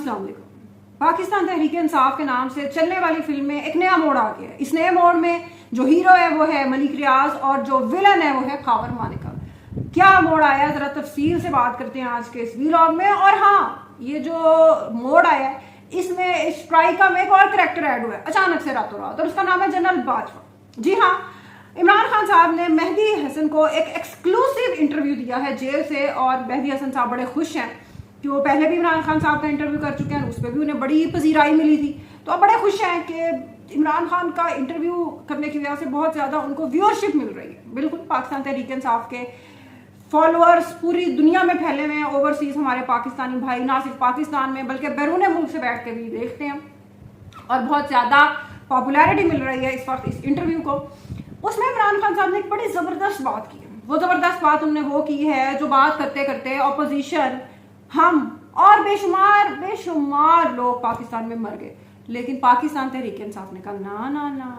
अस्सलाम वालेकुम। पाकिस्तान तहरीक इंसाफ के नाम से चलने वाली फिल्म में एक नया मोड़ आ गया है। इस नए मोड़ में जो हीरो है वो है मलिक रियाज और जो विलन है वो है खावर मानिका। क्या मोड़ आया है, जरा तफसील से बात करते हैं आज के इस व्लॉग में। और हाँ, ये जो मोड़ आया है इसमें स्ट्राइका में एक और करैक्टर ऐड हुआ है अचानक से रातों रात, और उसका नाम है जनरल बाजवा। जी हाँ, इमरान खान साहब ने मेहदी हसन को एक एक्सक्लूसिव इंटरव्यू दिया है जेल से, और मेहदी हसन साहब बड़े खुश हैं कि वो पहले भी इमरान खान साहब का इंटरव्यू कर चुके हैं, उस पर भी उन्हें बड़ी पजीराई मिली थी। तो अब बड़े खुश हैं कि इमरान खान का इंटरव्यू करने की वजह से बहुत ज़्यादा उनको व्यूअरशिप मिल रही है। बिल्कुल, पाकिस्तान तहरीक इंसाफ के फॉलोअर्स पूरी दुनिया में फैले हुए हैं। ओवरसीज हमारे पाकिस्तानी भाई ना सिर्फ पाकिस्तान में बल्कि बैरून मुल्क से बैठ के भी देखते हैं, और बहुत ज़्यादा पॉपुलैरिटी मिल रही है इस वक्त इस इंटरव्यू को। उसमें इमरान खान साहब ने एक बड़ी ज़बरदस्त बात की है। वो ज़बरदस्त बात उन्होंने वो की है जो बात करते करते अपोजिशन, हम और बेशुमार लोग पाकिस्तान में मर गए, लेकिन पाकिस्तान तहरीक इंसाफ ने कहा ना ना ना,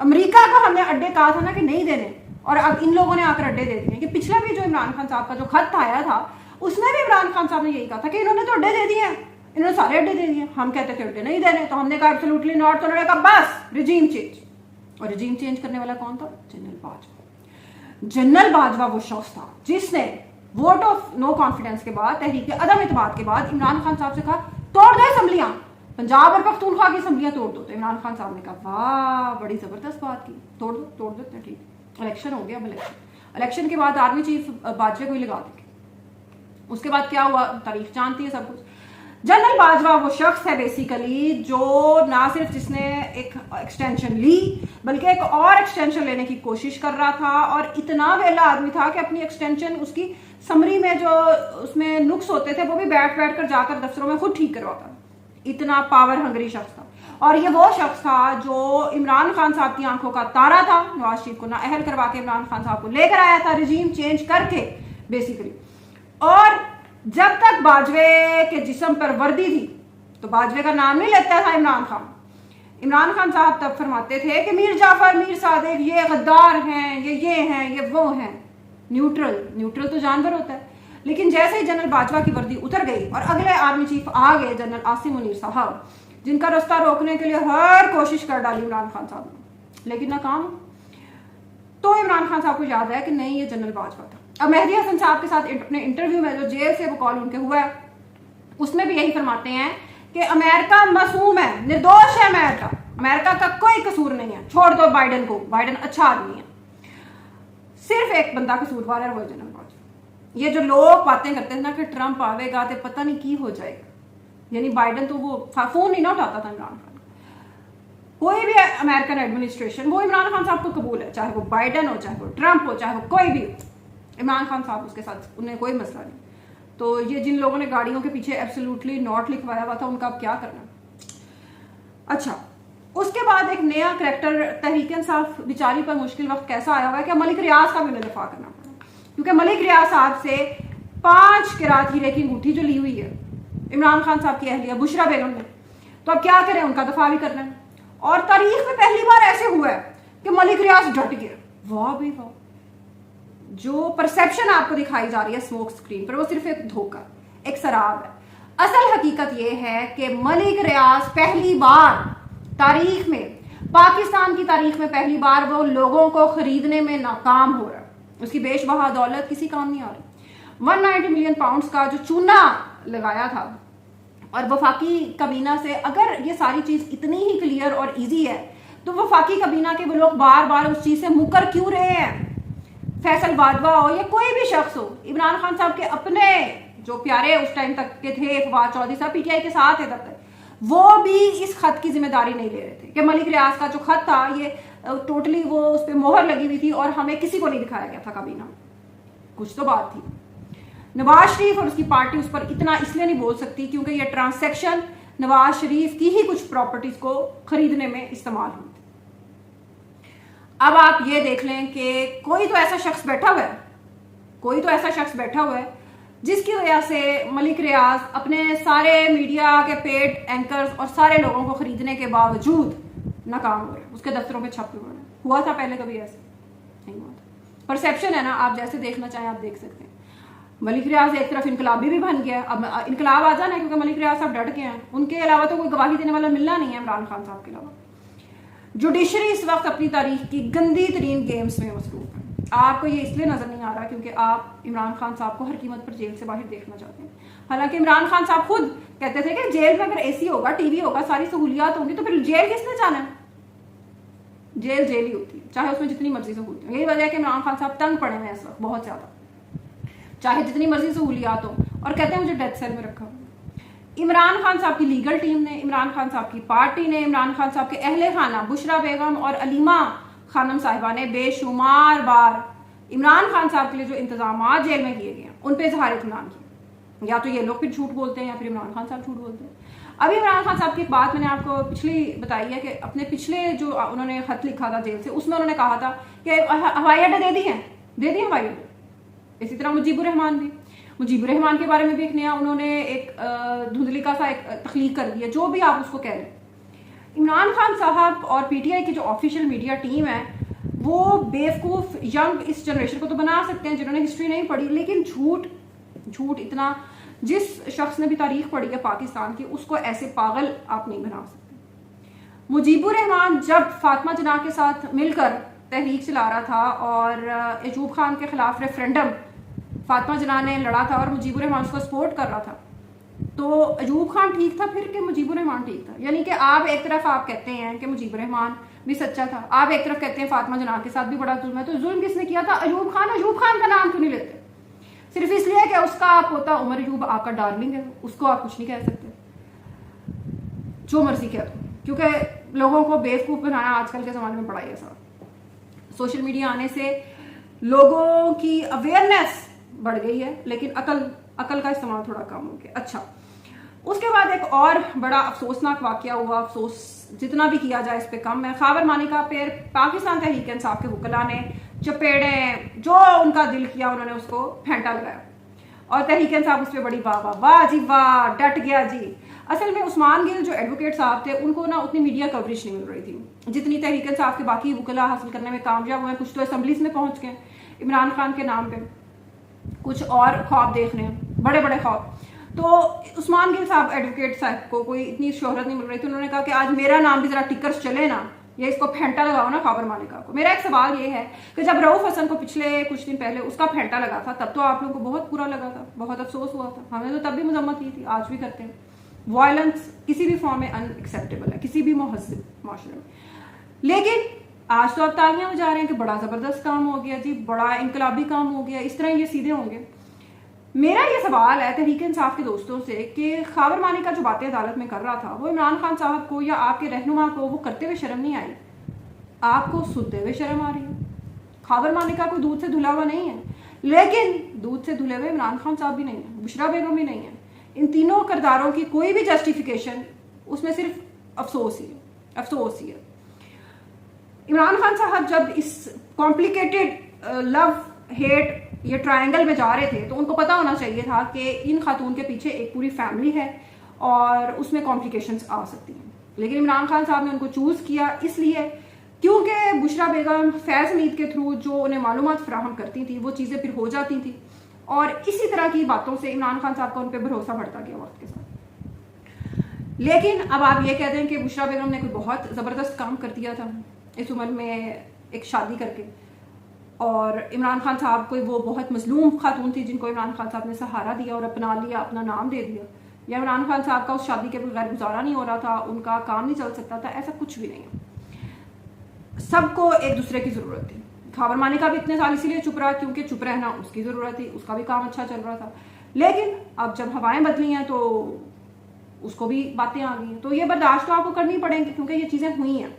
अमेरिका को हमने अड्डे कहा था ना कि नहीं देने, और अब इन लोगों ने आकर अड्डे दे दिए। कि पिछला भी जो इमरान खान साहब का जो खत आया था उसमें भी इमरान खान साहब ने यही कहा था कि इन्होंने तो अड्डे दे दिए हैं, इन्होंने सारे अड्डे दे दिए। हम कहते थे अड्डे नहीं देने, तो हमने कहा एब्सोल्युटली नॉट। तो उन्होंने कहा बस रिजीम चेंज। और रिजीम चेंज करने वाला कौन था? जनरल बाजवा। जनरल बाजवा वो शख्स था जिसने वोट ऑफ नो कॉन्फिडेंस के बाद, तहरीक अदम इत्तेमाद के बाद इमरान खान साहब से कहा तोड़ दो असेंबलियां, पंजाब और पख्तूनख्वा की असेंबलियां तोड़ दो। तो इमरान खान साहब ने कहा वाह, बड़ी जबरदस्त बात की, तोड़ दो ठीक। इलेक्शन हो गया। अब इलेक्शन के बाद आर्मी चीफ बाजवे को ही लगा देंगे। उसके बाद क्या हुआ तारीख जानती है सब कुछ। जनरल बाजवा वो शख्स है बेसिकली जो ना सिर्फ जिसने एक एक्सटेंशन ली बल्कि एक और एक्सटेंशन लेने की कोशिश कर रहा था, और इतना वेला आदमी था कि अपनी एक्सटेंशन उसकी समरी में जो उसमें नुक्स होते थे वो भी बैठ कर जाकर दफ्तरों में खुद ठीक करवाता। इतना पावर हंगरी शख्स था। और ये वो शख्स था जो इमरान खान साहब की आंखों का तारा था। नवाज शरीफ को नाअहल करवा के इमरान खान साहब को लेकर आया था रिजीम चेंज करके बेसिकली। और जब तक बाजवे के जिस्म पर वर्दी थी तो बाजवे का नाम नहीं लेता था इमरान खान। इमरान खान साहब तब फरमाते थे कि मीर जाफर, मीर सादिक ये गद्दार हैं, ये हैं, ये वो हैं। न्यूट्रल तो जानवर होता है। लेकिन जैसे ही जनरल बाजवा की वर्दी उतर गई और अगले आर्मी चीफ आ गए जनरल आसिम मुनीर साहब, जिनका रास्ता रोकने के लिए हर कोशिश कर डाली इमरान खान साहब ने, लेकिन नाकाम। तो इमरान खान साहब को याद है कि नहीं, ये जनरल बाजवा था। अब मेहदी हसन साहब के साथ अपने इंटरव्यू में जो जेल से वो कॉल उनके हुआ है उसमें भी यही फरमाते हैं कि अमेरिका मासूम है, निर्दोष है। अमेरिका का कोई कसूर नहीं है, छोड़ दो बाइडन को, बाइडन अच्छा आदमी है। सिर्फ एक बंदा कसूरवार है, वो जनरल बाजवा। ये जो लोग बातें करते हैं ना कि ट्रंप आवेगा तो पता नहीं की हो जाएगा, यानी बाइडन तो वो फोन नहीं ना उठाता था इमरान खान। कोई भी अमेरिकन एडमिनिस्ट्रेशन वो इमरान खान साहब को कबूल है, चाहे वो बाइडन हो, चाहे वो ट्रंप हो, चाहे वो कोई भी हो। इमरान खान साहब उसके साथ उन्हें कोई मसला नहीं। तो ये जिन लोगों ने गाड़ियों के पीछे एब्सोल्युटली नॉट लिखवाया हुआ था उनका अब क्या करना। अच्छा, उसके बाद एक नया करैक्टर तहरीक इंसाफ बेचारी पर मुश्किल वक्त कैसा आया हुआ है कि मलिक रियाज का भी उन्हें दफा करना पड़ा, क्योंकि मलिक रियाज साहब से 5 किरात हीरे की अंगूठी जो ली हुई है इमरान खान साहब की अहलिया बुशरा बेगम ने, तो अब क्या करें, उनका दफा भी करना है। और तारीख में पहली बार ऐसे हुआ है कि मलिक रियाज डट गया। वाह भाई वाह, जो परसेप्शन आपको दिखाई जा रही है स्मोक स्क्रीन पर वो सिर्फ एक धोखा, एक शराब है। असल हकीकत यह है कि मलिक रियाज पहली बार तारीख में, पाकिस्तान की तारीख में पहली बार वो लोगों को खरीदने में नाकाम हो रहा है। उसकी बेशबहा दौलत किसी काम नहीं आ रही। 190 मिलियन पाउंड्स का जो चूना लगाया था, और वफाकी कबीना से अगर ये सारी चीज इतनी ही क्लियर और इजी है तो वफाकी कबीना के वो लोग बार बार उस चीज से मुकर क्यों रहे हैं? फैसल बाजवा हो या कोई भी शख्स हो, इमरान खान साहब के अपने जो प्यारे उस टाइम तक के थे फवाद चौधरी साहब पीटीआई के साथ है तब तक, वो भी इस खत की जिम्मेदारी नहीं ले रहे थे कि मलिक रियाज का जो खत था ये टोटली वो उस पर मोहर लगी हुई थी और हमें किसी को नहीं दिखाया गया था कबीना में। कुछ तो बात थी। नवाज शरीफ और उसकी पार्टी उस पर इतना इसलिए नहीं बोल सकती क्योंकि ये ट्रांसैक्शन नवाज शरीफ की ही कुछ प्रॉपर्टीज को खरीदने में इस्तेमाल हुई थी। अब आप ये देख लें कि कोई तो ऐसा शख्स बैठा हुआ है जिसकी वजह से मलिक रियाज अपने सारे मीडिया के पेड एंकर्स और सारे लोगों को खरीदने के बावजूद नाकाम हुए। उसके दफ्तरों पे छापे हुए हुआ था पहले, कभी ऐसे नहीं हुआ था। परसेप्शन है ना, आप जैसे देखना चाहें आप देख सकते हैं। मलिक रियाज एक तरफ इनकलाबी भी बन गया। अब इनकलाब आ जाना है क्योंकि मलिक रियाज साहब डट गए हैं, उनके अलावा तो कोई गवाही देने वाला मिलना नहीं है इमरान खान साहब के अलावा। जुडिशरी इस वक्त अपनी तारीख की गंदी तरीन गेम्स में मसरूफ है। आपको ये इसलिए नजर नहीं आ रहा क्योंकि आप इमरान खान साहब को हर कीमत पर जेल से बाहर देखना चाहते हैं। हालांकि इमरान खान साहब खुद कहते थे कि जेल में अगर एसी होगा, टीवी होगा, सारी सहूलियात होंगी तो फिर जेल किसने जाना है? जेल जेल ही होती है, चाहे उसमें जितनी मर्जी सहूलियत हो। यही वजह है कि इमरान खान साहब तंग पड़े हुए हैं इस वक्त बहुत ज्यादा, चाहे जितनी मर्जी सहूलियात हो, और कहते हैं मुझे डेथ सेल में रखा। इमरान खान साहब की लीगल टीम ने, इमरान खान साहब की पार्टी ने, इमरान खान साहब के अहले खाना बुशरा बेगम और अलीमा खानम साहिबा ने बेशुमार बार इमरान खान साहब के लिए जो इंतजाम जेल में किए गए हैं उन पर इजहार इत्मीनान किया। या तो ये लोग फिर झूठ बोलते हैं या फिर इमरान खान साहब झूठ बोलते हैं। अभी इमरान खान साहब की एक बात मैंने आपको पिछली बताई है कि अपने पिछले जो उन्होंने खत लिखा था जेल से, उसमें उन्होंने कहा था कि हवाई अड्डे दे दिए हवाई अड्डे। इसी तरह मुजीबुर रहमान के बारे में भी एक नया उन्होंने एक धुंधलिका सा एक तख्लीक कर दिया, जो भी आप उसको कह रहे हैं। इमरान खान साहब और पीटीआई की जो ऑफिशियल मीडिया टीम है वो बेवकूफ यंग इस जनरेशन को तो बना सकते हैं जिन्होंने हिस्ट्री नहीं पढ़ी, लेकिन झूठ इतना, जिस शख्स ने भी तारीख पढ़ी है पाकिस्तान की उसको ऐसे पागल आप नहीं बना सकते। मुजीबुर रहमान जब फातिमा जना के साथ मिलकर तहरीक चला रहा था और अयूब खान के खिलाफ रेफरेंडम फातिमा जना ने लड़ा था और मुजीबुर रहमान उसको सपोर्ट कर रहा था, तो अयूब खान ठीक था फिर कि मुजीबुर रहमान ठीक था? यानी कि आप एक तरफ आप कहते हैं कि मुजीबुर रहमान भी सच्चा था, आप एक तरफ कहते हैं फातिमा जना के साथ भी बड़ा जुल्म है, तो जुल्म किसने किया था? अयूब खान का नाम क्यों नहीं लेते? सिर्फ इसलिए कि उसका पोता उमर अयूब आपका डार्लिंग है, उसको आप कुछ नहीं कह सकते, जो मर्जी कह दो, क्योंकि लोगों को बेवकूफ बनाना आजकल के जमाने में बड़ा ही आसान। सोशल मीडिया आने से लोगों की अवेयरनेस बढ़ गई है, लेकिन अकल का इस्तेमाल थोड़ा कम हो गया। अच्छा, उसके बाद एक और बड़ा अफसोसनाक वाकया हुआ। अफसोस जितना भी किया जाए इस पे कम है। खावर मानिका पे पाकिस्तान तहरीक इंसाफ के वकला ने चपेड़े, जो उनका दिल किया उन्होंने उसको फेंटा लगाया और तहरीक इंसाफ उस पर बड़ी वाह जी वाह, डट गया जी। असल में उस्मान गिल जो एडवोकेट साहब थे उनको ना उतनी मीडिया कवरेज नहीं मिल रही थी जितनी तहरीक इंसाफ के बाकी वकला हासिल करने में कामयाब हुए। कुछ तो असम्बलीज में पहुंच गए इमरान खान के नाम पे, कुछ और ख्वाब देख रहे हैं, बड़े बड़े ख्वाब। तो उस्मान गिल साहब एडवोकेट साहब को कोई इतनी शोहरत नहीं मिल रही थी, उन्होंने कहा कि आज मेरा नाम भी जरा टिकर्स चले ना, ये इसको फेंटा लगाओ ना खावर मालिका को। मेरा एक सवाल ये है कि जब रऊफ हसन को पिछले कुछ दिन पहले उसका फेंटा लगा था तब तो आप लोगों को बहुत बुरा लगा था, बहुत अफसोस हुआ था, हमने तो तब भी मजम्मत की थी, आज भी करते हैं। वायलेंस किसी भी फॉर्म में अनएक्सेप्टेबल है किसी भी महज़ब माशरे में, लेकिन आज तो आप तालियां बजा रहे हैं कि बड़ा जबरदस्त काम हो गया जी, बड़ा इनकलाबी काम हो गया, इस तरह ये सीधे होंगे। मेरा ये सवाल है तहरीक इंसाफ के दोस्तों से कि खावर मानिका जो बातें अदालत में कर रहा था वो इमरान खान साहब को या आपके रहनुमा को वो करते हुए शर्म नहीं आई? आपको सुनते हुए शर्म आ रही है? खावर मानिका कोई दूध से धुला हुआ नहीं है, लेकिन दूध से धुले हुए इमरान खान साहब भी नहीं है, बुशरा बेगम भी नहीं है। इन तीनों किरदारों की कोई भी जस्टिफिकेशन, उसमें सिर्फ अफसोस ही है। इमरान खान साहब जब इस कॉम्प्लिकेटेड लव हेट ये ट्रायंगल में जा रहे थे तो उनको पता होना चाहिए था कि इन खातून के पीछे एक पूरी फैमिली है और उसमें कॉम्प्लिकेशंस आ सकती हैं, लेकिन इमरान खान साहब ने उनको चूज किया इसलिए क्योंकि बुशरा बेगम फैज मीद के थ्रू जो उन्हें मालूमात फराहम करती थी वो चीज़ें फिर हो जाती थी, और इसी तरह की बातों से इमरान खान साहब का उन पर भरोसा बढ़ता गया वक्त के साथ। लेकिन अब आप ये कहते हैं कि बुशरा बेगम ने कोई बहुत ज़बरदस्त काम कर दिया था इस उम्र में एक शादी करके, और इमरान खान साहब कोई वो बहुत मजलूम खातून थी जिनको इमरान खान साहब ने सहारा दिया और अपना लिया, अपना नाम दे दिया, या इमरान खान साहब का उस शादी के बगैर गुजारा नहीं हो रहा था, उनका काम नहीं चल सकता था, ऐसा कुछ भी नहीं है। सबको एक दूसरे की ज़रूरत थी। खावर मानिका भी इतने साल इसीलिए चुप रहा क्योंकि चुप रहना उसकी ज़रूरत थी, उसका भी काम अच्छा चल रहा था, लेकिन अब जब हवाएं बदली हैं तो उसको भी बातें आ गई हैं, तो ये बर्दाश्त तो आपको करनी पड़ेंगी क्योंकि ये चीज़ें हुई हैं।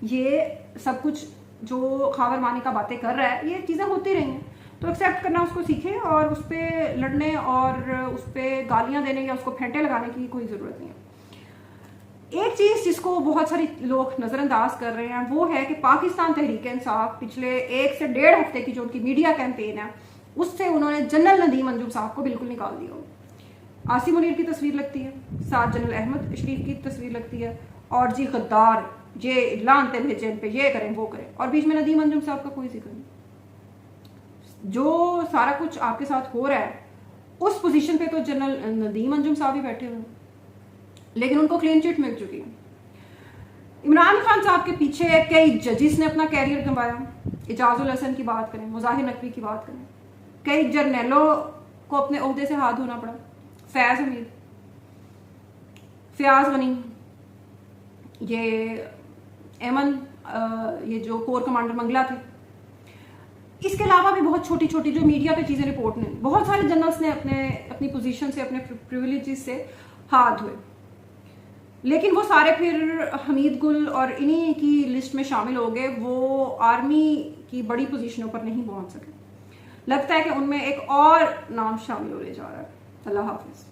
ये सब कुछ जो खावर मानिका बातें कर रहा है ये चीज़ें होती रही हैं, तो एक्सेप्ट करना उसको सीखें और उस पर लड़ने और उस पर गालियाँ देने या उसको फेंटे लगाने की कोई ज़रूरत नहीं है। एक चीज़ जिसको बहुत सारे लोग नज़रअंदाज कर रहे हैं वो है कि पाकिस्तान तहरीक इंसाफ पिछले 1 से 1.5 हफ्ते की जो उनकी मीडिया कैंपेन है उससे उन्होंने जनरल नदीम अंजुम साहब को बिल्कुल निकाल दिया। आसिम मुनीर की तस्वीर लगती है, साथ जनरल अहमद शरीफ की तस्वीर लगती है, और जी गद्दार ये लानते भेजे इन पे, ये करें वो करें, और बीच में नदीम अंजुम साहब का कोई जिक्र नहीं। जो सारा कुछ आपके साथ हो रहा है उस पोजीशन पे तो जनरल नदीम अंजुम साहब ही बैठे हुए हैं, लेकिन उनको क्लीन चिट मिल चुकी है। इमरान खान साहब के पीछे कई जजिस ने अपना कैरियर गंवाया, इजाजुल हसन की बात करें, मुजाहिर नकवी की बात करें, कई जर्नैलों को अपने ओहदे से हाथ धोना पड़ा, फैज हमीद, फयाज गनी, ये एमन, ये जो कोर कमांडर मंगला थे, इसके अलावा भी बहुत छोटी छोटी जो मीडिया पे चीज़ें रिपोर्ट ने, बहुत सारे जनरल्स ने अपनी पोजीशन से, अपने प्रिविलेजेस से हाथ धोए, लेकिन वो सारे फिर हमीद गुल और इन्हीं की लिस्ट में शामिल हो गए। वो आर्मी की बड़ी पोजीशनों पर नहीं पहुंच सके। लगता है कि उनमें एक और नाम शामिल होने जा रहा है। अल्लाह हाफिज।